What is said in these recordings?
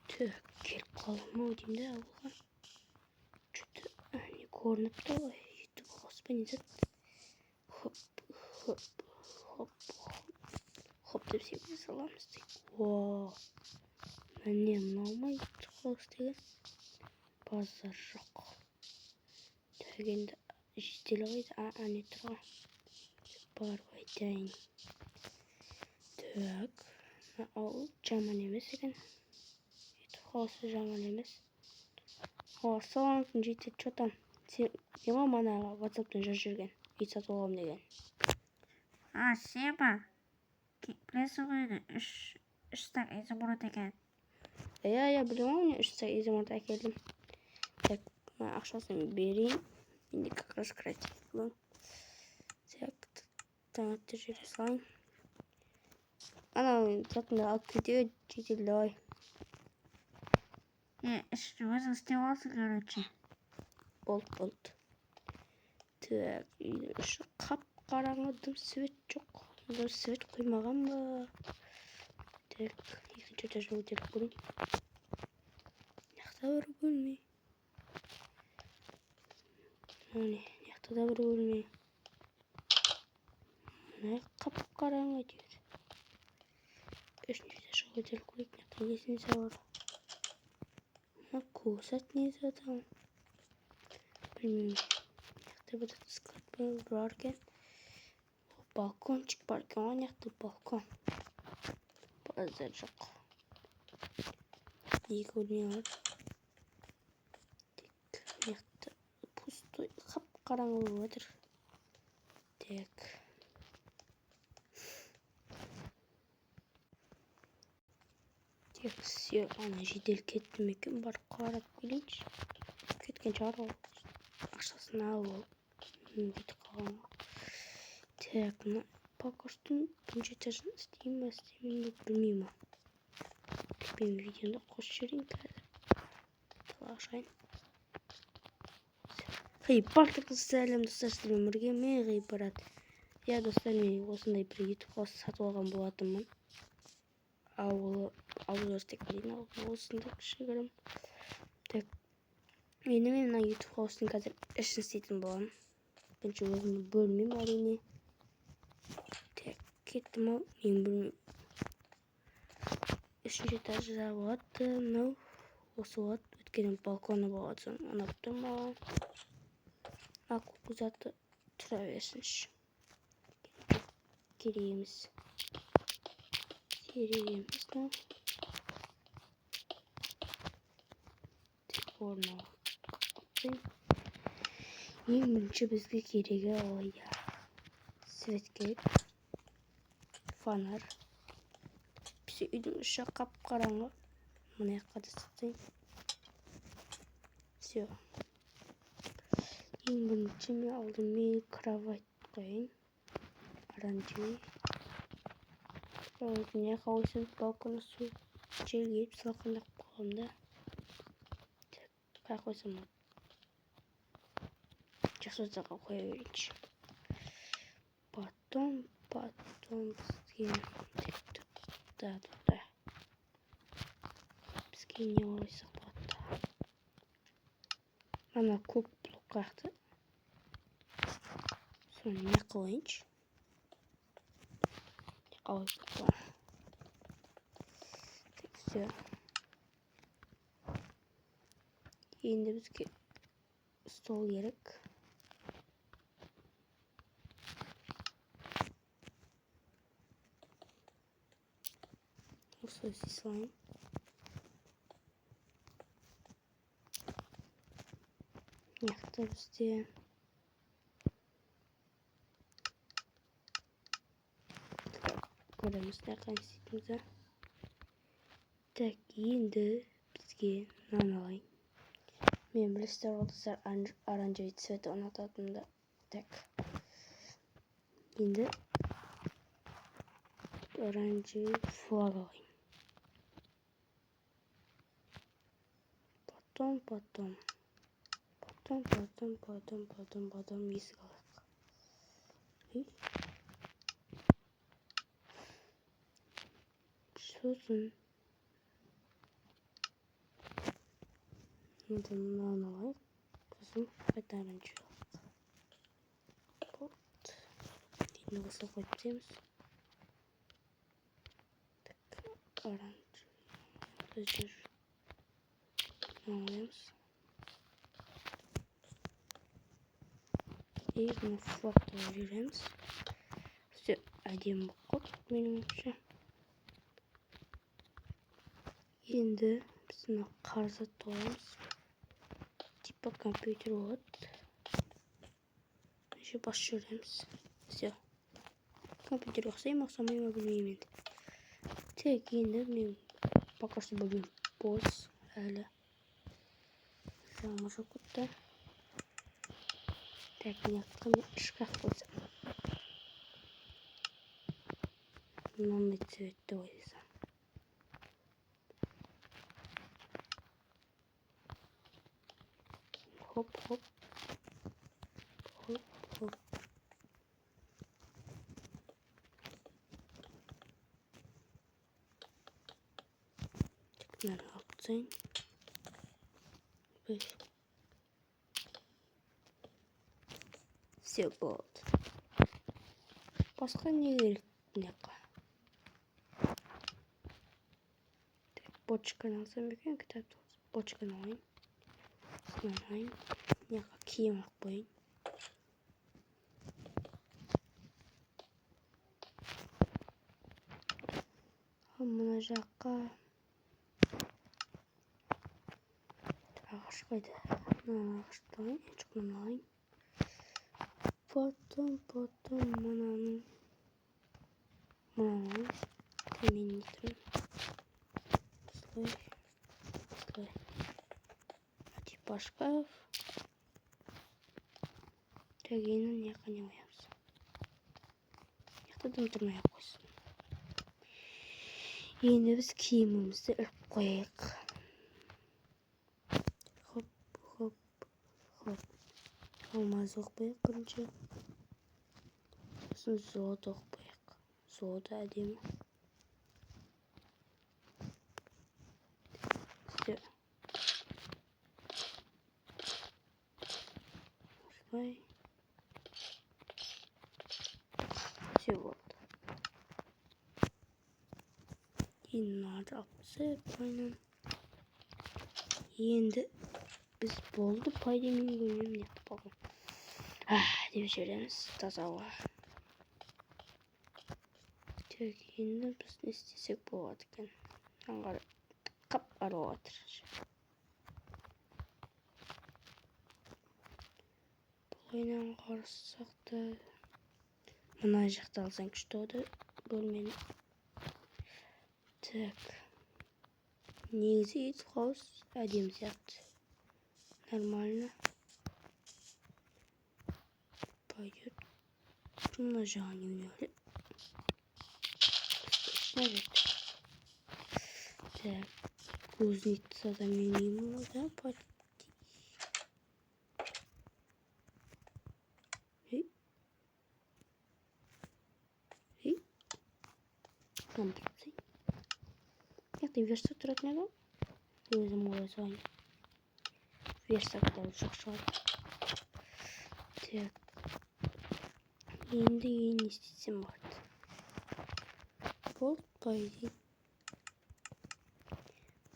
Tüh, kelip kalma diyeyim de bu. Çünkü hani kornette YouTube hospen izlet. Hop hop hop hop deb sevgi salamiz. Wow. Mane mынау YouTube hostегі базар жоқ. Дегенде жедел қойды. Не тұрған. Барып айтайын. Так. Ал жаман емес екен. YouTube хосы жаман емес. Саламатың жетеді, что там? Сен мана WhatsApp-тан жазып жүрген. Үй сатып аламын деген. Сен ба? Білесің ғой енді 3 стак изумруд екен. Иә, білемін, 3 стак изумруд әкелдім. Так, ақшасын берейін. Енді как раз креатив болам. Так, таңатты жүре салайын. Ана затында алып кетеді, жетел давай. Ішті өзің істеп алсың, короче. Болды. Так, үйдің іші қап-қараңғы, дым свет жоқ. Дым свет қоймаған ба? Так, екінші этажға көтеріп көрейін. Яқта бір бөлме. Яқта да бір бөлме. Мына қап-қараңғы дейді. Үшінші этажға көтеріп көрейік. Яқта несіне бар. Мына көсат не затам. Білмеймін. Яқта бір склад бар екен. Балкончик бар екен, яқта балкон. Базар жоқ. Екі бөлме бар. Так, яқта пустой, қап-қараңғы болып жатыр. Так. Так, все, ана жедел кеттім екен, барып қарап келейінші. Кеткен шығар ол. Ақшасын алып. Бүйтіп қалған. Так, мына покоштың бірінші этажын істеймін бе, білмеймін. Мен видеоны қосып жіберейін қазір. Талашайын. Барлық сәлем достар, сіздермен бірге мен Ғибрат. Я достар, мен осындай бір YouTube хос сатып алған болатынмын. Аудиостек дейін осындай кішігірім. Так, енді мен мына YouTube хостың қазір ішін істейтін боламын. Бірінші өзімді бөлмеймін әрине. Так, кеттім ау, мен бөлмеймін. Үшінші этажда болады, мынау осы болады. Өткенің балконы болады, соны ұнап тұр маған. Көк заты тұра берсінші. Кереміз. Мынау. Тек орнау. Ең бірінші бізге керегі олайда. Свет керек. Фонар. Все үйдің іші қап-қараңғы. Мына жаққа да сатайын. Все. Ең бірінші мен алдымен кровать қойын. Оранжевый. Кроватіне қойсын, балкона су жел келіп салқындап қалғанда. Қай қойсам болады. Жақсы жаққа қоя берейінші. Потом бізге да. Бізге не ойсақ болады. Ана көк блок қақты. Соны не қойыншы. Так, все. Енді бізге стол керек. Осылай салайын. Яқта бізде көреміз қай істейтімізді. Так, енді бізге мынаны алайын. Мен білесіздер олдыздар оранжевый цветі ұнататынымды. Так. Енді оранжевый флаг алайын. Потом есік алайық. Сосын Şimdi bundan alayım. Kızım kaytarınca. Port. Şimdi kısa koyacağız. Orange. Özür. Ne alıyoruz? İyi bunu farklı veririz. İşte один kod benim için. Şimdi bizim karza toyuz. Tipa компьютер вот. Еще başlıyoruz. Все. Компьютер yoksa bilmeyeyim. Tek yine benim пока что bugün boz öyle. Sama şokutta. Tek yaktım şkaf koysam. Bunun içi doysa. Hop hop. Hop hop. Tekrar yaptım. Все болды. Басқа не керек мынақа? Бочканы алсам екен, кітап бочканы алайын. Осыны алайын. Мынақа киім алып қояйын. Мына жаққа ағаш қайда? Мына ағашты алайын, шұқынан алайын. Потом мынаны алайын. Темен тұрын. Осылай. Типа шкаф. Тәгені мынақа не қоямыз? Мынақты дым тұрмай ақ қойсын. Енді біз киімімізді іліп қояйық. Хоп. Алмаз оқып қояйық бірінші. Сосын зод оқып қояйық. Зоды әдемі. Все. Осылай. Все болды. Енді алып ойнан. Енді біз болды пайдемен көрмеймін деп болған. Деп жібереміз таза ауа. Тек енді біз не істесек болады екен. Қап арып жатыр. Бұл ойнан қарасақ та мына жақты алсаң күшті болды бөлмені. Так. Негізі хаус әдемі сияқты. Нормально. Пойдет. Мына жағын үйнелі. Смотрите. Так. Кузница да минимум, да, почти. Там прицей. Як ти верстак тұратын еді? Өзім ойласайын. Верстакта ұшық шығады. Так. Енді не істесем болады. Бұл пайды.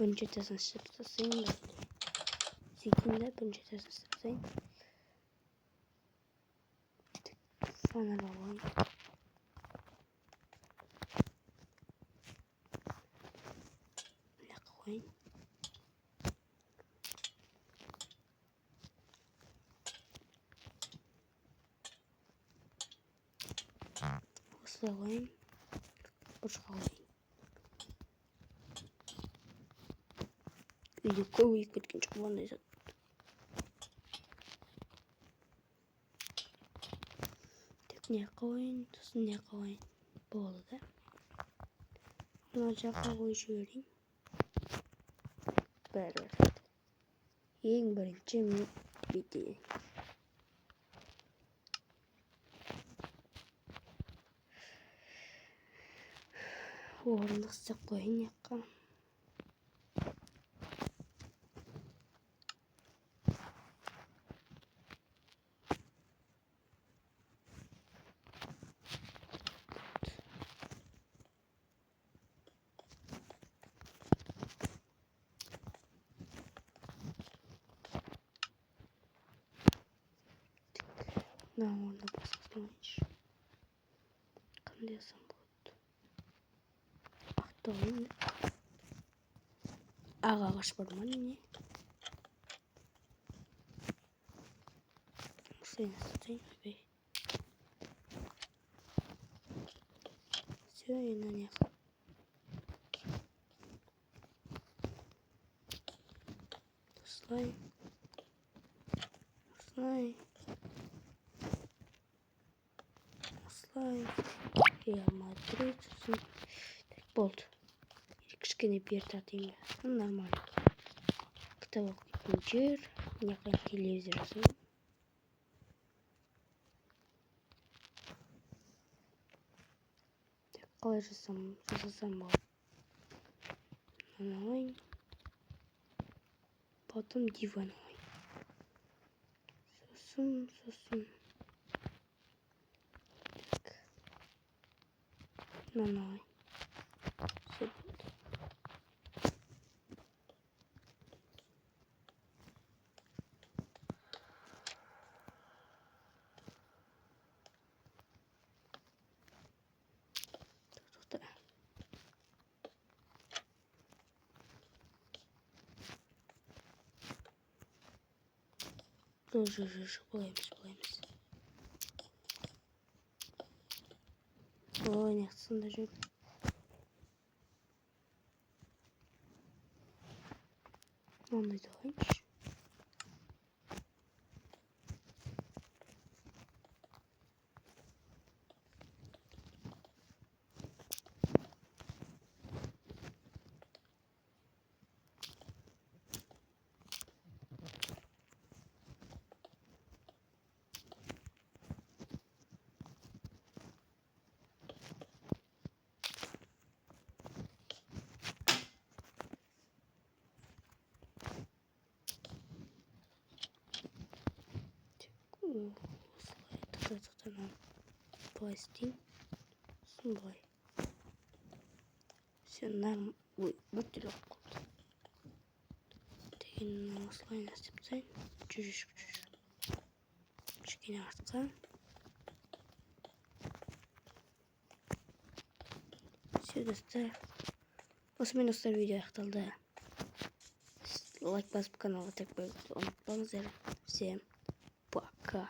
Бірінші тасын шып тасайын болды. Секенде бірінші тасын шып тасайын. Фонар алайын. Қойын. Осылай қойын. Бұрышқа қойын. Үйде көбейіп кеткен жоқ ондай зат. Тек не қойын, сосын не қойын. Болды. Мына жаққа қойып жіберейін. Бәрі. Ең бірінші мен бүйтейін. Орындық істеп қойын жаққа. Orada басқасын ойыншы. Қандай жасам болады? Ақты ойын. Ақ ағаш бар ма не? Осылай насатайын. Все, и на них. Слай. Я матрицу. Так, болт. Кішкене бер тартайын. Нормально. Кітап оқитын жер. Мына телевизор жасаймын. Так, қалай жасасам болады. Мына ойын. Потом диван ойын. Сосын. Так. Мына ойын. Все болды. Бұлаймыз. Ой, неқтісында жүр. Маңдайды ойыншы. Осылай тоқтан былай істейін. Сосын былай. Все, ой, бүттіл оқ қолды. Деген осылай настеп тастайын. Жүр. Кішкене артқа. Все, достар. Осымен достар видео аяқталды. Лайк басып каналға тіркелуді ұмытпаңыздар. Всем пока.